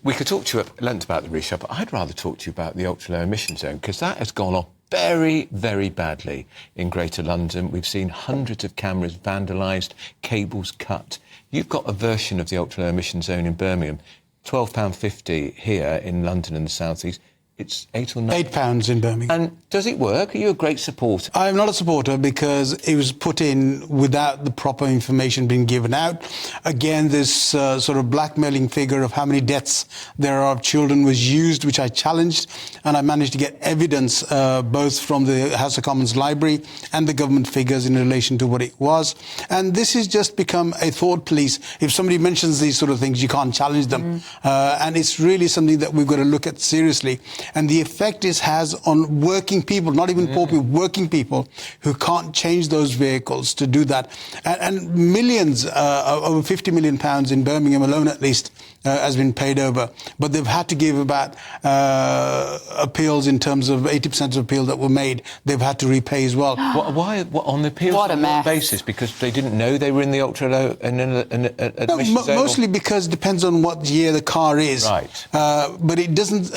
We could talk to you at length about the reshuffle, but I'd rather talk to you about the ultra-low emission zone, because that has gone off very, very badly in Greater London. We've seen hundreds of cameras vandalised, cables cut. You've got a version of the ultra-low emission zone in Birmingham, £12.50 here in London and the South East. It's £8 or £9. £8 in Birmingham. And does it work? Are you a great supporter? I'm not a supporter because it was put in without the proper information being given out. Again, this sort of blackmailing figure of how many deaths there are of children was used, which I challenged, and I managed to get evidence both from the House of Commons Library and the government figures in relation to what it was. And this has just become a thought police. If somebody mentions these sort of things, you can't challenge them. And it's really something that we've got to look at seriously. And the effect it has on working people, not even poor people, working people who can't change those vehicles to do that. And millions, over £50 million in Birmingham alone at least, has been paid over. But they've had to give about appeals in terms of 80% of appeals that were made, they've had to repay as well. Why on the appeals? What a mess. On what basis? Because they didn't know they were in the ultra-low emission zone? Mostly because it depends on what year the car is. Right. But it doesn't...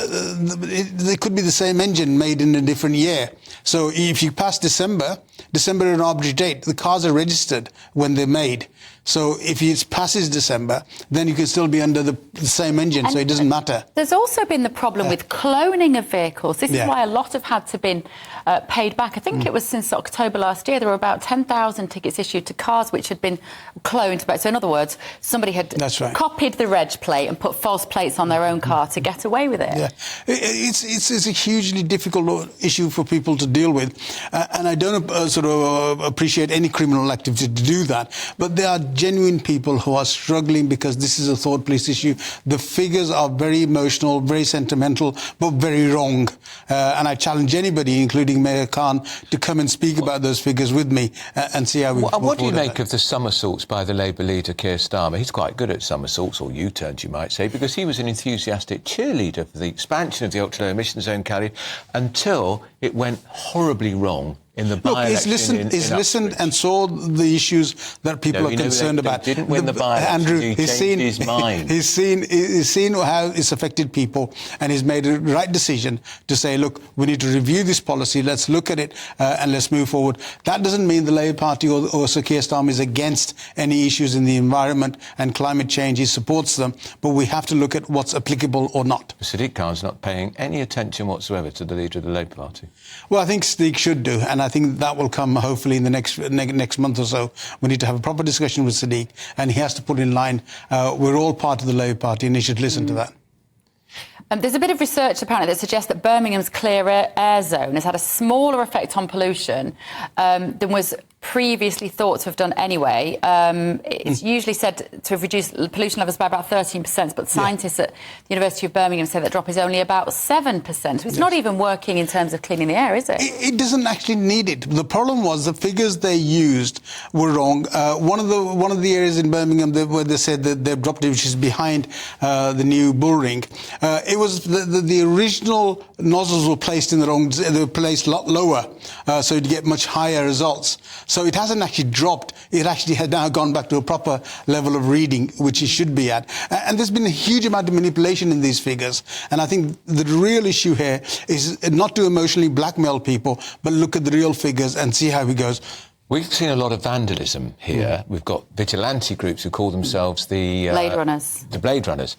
There could be the same engine made in a different year. So if you pass December is an arbitrary date. The cars are registered when they're made. So if it passes December, then you can still be under the same engine, so it doesn't matter. There's also been the problem with cloning of vehicles. This is why a lot have had to been paid back. I think it was since October last year, there were about 10,000 tickets issued to cars which had been cloned. So in other words, somebody had copied the reg plate and put false plates on their own car to get away with it. Yeah, it's a hugely difficult issue for people to deal with. And I don't sort of appreciate any criminal activity to do that. But there are genuine people who are struggling because this is a thought police issue. The figures are very emotional, very sentimental, but very wrong. And I challenge anybody, including Mayor Khan, to come and speak about those figures with me and see how we move forward. What do you make of the somersaults by the Labour leader, Keir Starmer? He's quite good at somersaults, or U-turns, you might say, because he was an enthusiastic cheerleader for the expansion of the ultra-low emission zone, Khalid, until it went horribly wrong in the by-election. Look, he's listened and saw the issues that people are concerned about. Didn't win the by-election. Andrew, he changed his mind. He's seen how it's affected people, and he's made a right decision to say, look, we need to review this policy, let's look at it, and let's move forward. That doesn't mean the Labour Party or Sir Keir Starmer is against any issues in the environment and climate change. He supports them, but we have to look at what's applicable or not. Sadiq Khan's not paying any attention whatsoever to the leader of the Labour Party. Well, I think Sadiq should do, and I think that will come hopefully in the next month or so. We need to have a proper discussion with Sadiq, and he has to put in line, we're all part of the Labour Party, and he should listen to that. There's a bit of research apparently that suggests that Birmingham's clear air zone has had a smaller effect on pollution than was previously thought to have done anyway. It's usually said to have reduced pollution levels by about 13%, but scientists at the University of Birmingham say that drop is only about 7%. So it's not even working in terms of cleaning the air, is it? It doesn't actually need it. The problem was the figures they used were wrong. One of the areas in Birmingham where they said that they've dropped it, which is behind the new bull ring, it was the original nozzles were placed in the wrong. They were placed a lot lower, so you'd get much higher results. So it hasn't actually dropped. It actually has now gone back to a proper level of reading, which it should be at. And there's been a huge amount of manipulation in these figures. And I think the real issue here is not to emotionally blackmail people, but look at the real figures and see how it goes. We've seen a lot of vandalism here. We've got vigilante groups who call themselves the... Blade Runners. The Blade Runners,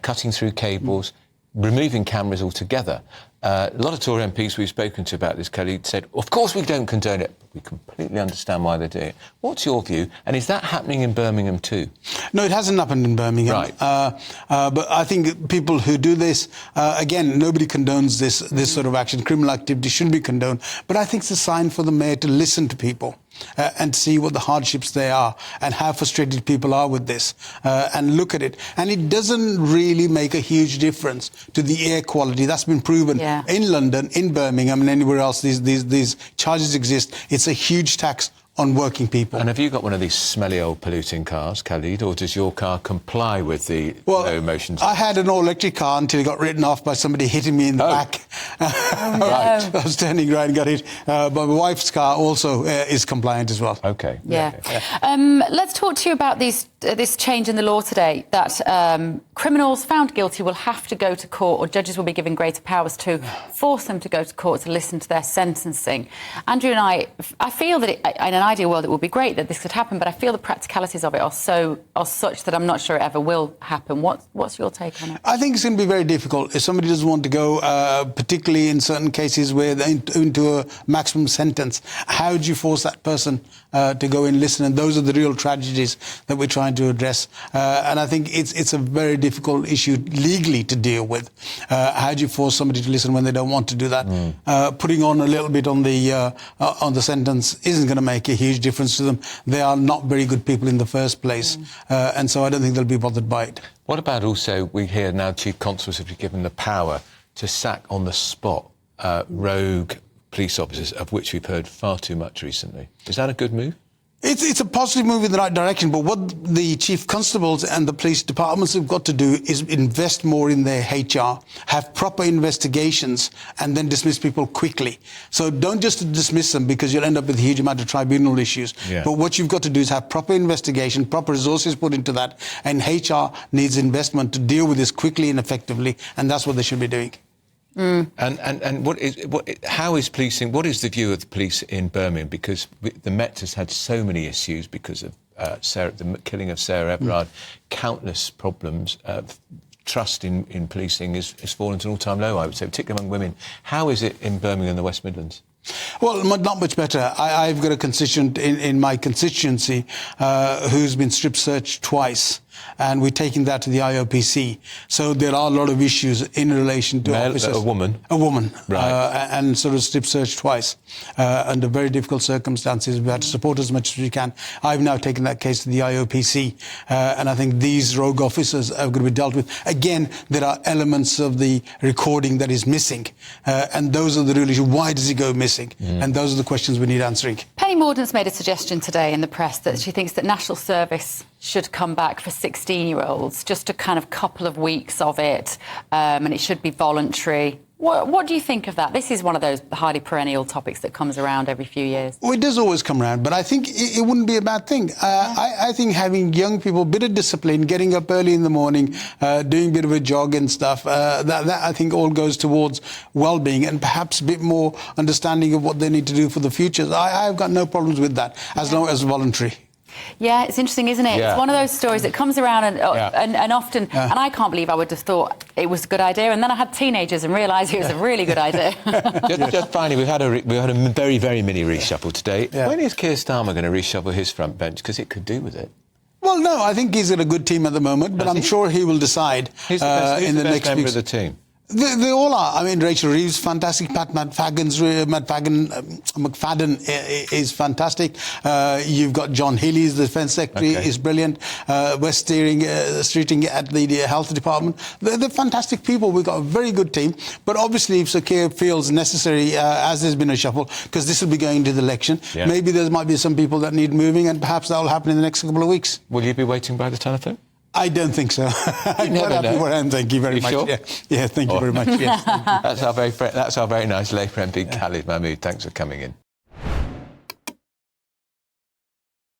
cutting through cables, removing cameras altogether. A lot of Tory MPs we've spoken to about this, Khalid, said, of course we don't condone it, but we completely understand why they're doing it. What's your view? And is that happening in Birmingham too? No, it hasn't happened in Birmingham. Right. But I think people who do this, again, nobody condones this sort of action. Criminal activity shouldn't be condoned. But I think it's a sign for the mayor to listen to people. And see what the hardships they are and how frustrated people are with this and look at it. And it doesn't really make a huge difference to the air quality. That's been proven in London, in Birmingham and anywhere else these charges exist. It's a huge tax on working people. And have you got one of these smelly old polluting cars, Khalid, or does your car comply with the low emissions? I had an all-electric car until it got written off by somebody hitting me in the back. Right. I was turning right and got hit. But my wife's car also is compliant as well. Okay. Yeah. Let's talk to you about this change in the law today, that criminals found guilty will have to go to court, or judges will be given greater powers to force them to go to court to listen to their sentencing. Andrew and I feel that in an ideal world it would be great that this could happen, but I feel the practicalities of it are such that I'm not sure it ever will happen. What's your take on it? I think it's going to be very difficult if somebody doesn't want to go, particularly in certain cases where they're into a maximum sentence. How do you force that person to go and listen? And those are the real tragedies that we're trying to address. And I think it's a very difficult issue legally to deal with. How do you force somebody to listen when they don't want to do that? Putting on a little bit on the sentence isn't going to make a huge difference to them. They are not very good people in the first place. And so I don't think they'll be bothered by it. What about also, we hear now chief constables have been given the power to sack on the spot rogue police officers, of which we've heard far too much recently. Is that a good move? It's a positive move in the right direction, but what the chief constables and the police departments have got to do is invest more in their HR, have proper investigations, and then dismiss people quickly. So don't just dismiss them, because you'll end up with a huge amount of tribunal issues. Yeah. But what you've got to do is have proper investigation, proper resources put into that, and HR needs investment to deal with this quickly and effectively, and that's what they should be doing. And how is policing? What is the view of the police in Birmingham? Because the Met has had so many issues because of the killing of Sarah Everard, countless problems. Trust in policing is fallen to an all-time low, I would say, particularly among women. How is it in Birmingham and the West Midlands? Well, not much better. I've got a constituent in my constituency who's been strip searched twice, and we're taking that to the IOPC. So there are a lot of issues in relation to officers. A woman? A woman. Right. And sort of strip searched twice under very difficult circumstances. We had to support as much as we can. I've now taken that case to the IOPC, and I think these rogue officers are going to be dealt with. Again, there are elements of the recording that is missing, and those are the real issues. Why does it go missing? And those are the questions we need answering. Penny Mordaunt's made a suggestion today in the press that she thinks that national service should come back for 16-year-olds, just a kind of couple of weeks of it, and it should be voluntary. What do you think of that? This is one of those highly perennial topics that comes around every few years. Well, it does always come around, but I think it wouldn't be a bad thing. I think having young people, a bit of discipline, getting up early in the morning, doing a bit of a jog and stuff, that I think all goes towards well-being and perhaps a bit more understanding of what they need to do for the future. I've got no problems with that, as long as voluntary. Yeah, it's interesting, isn't it? Yeah. It's one of those stories that comes around and often, and I can't believe I would have thought it was a good idea, and then I had teenagers and realised it was a really good idea. just finally, we've had a very, very mini reshuffle today. Yeah. When is Keir Starmer going to reshuffle his front bench? Because it could do with it. Well, no, I think he's got a good team at the moment, but I'm sure he will decide in the next member of the team. They all are. I mean, Rachel Reeves, fantastic. Pat McFadden is fantastic. You've got John Healey, the Defence Secretary, is brilliant. We're streeting at the Health Department. They're fantastic people. We've got a very good team. But obviously, if Sir Keir feels necessary, as there's been a shuffle, because this will be going to the election, maybe there might be some people that need moving, and perhaps that will happen in the next couple of weeks. Will you be waiting by the telephone? I don't think so. I'm quite happy where I am. Thank you very much. Sure? Yeah, thank you very much. Yes. That's our very nice Labour MP, Khalid Mahmood. Thanks for coming in.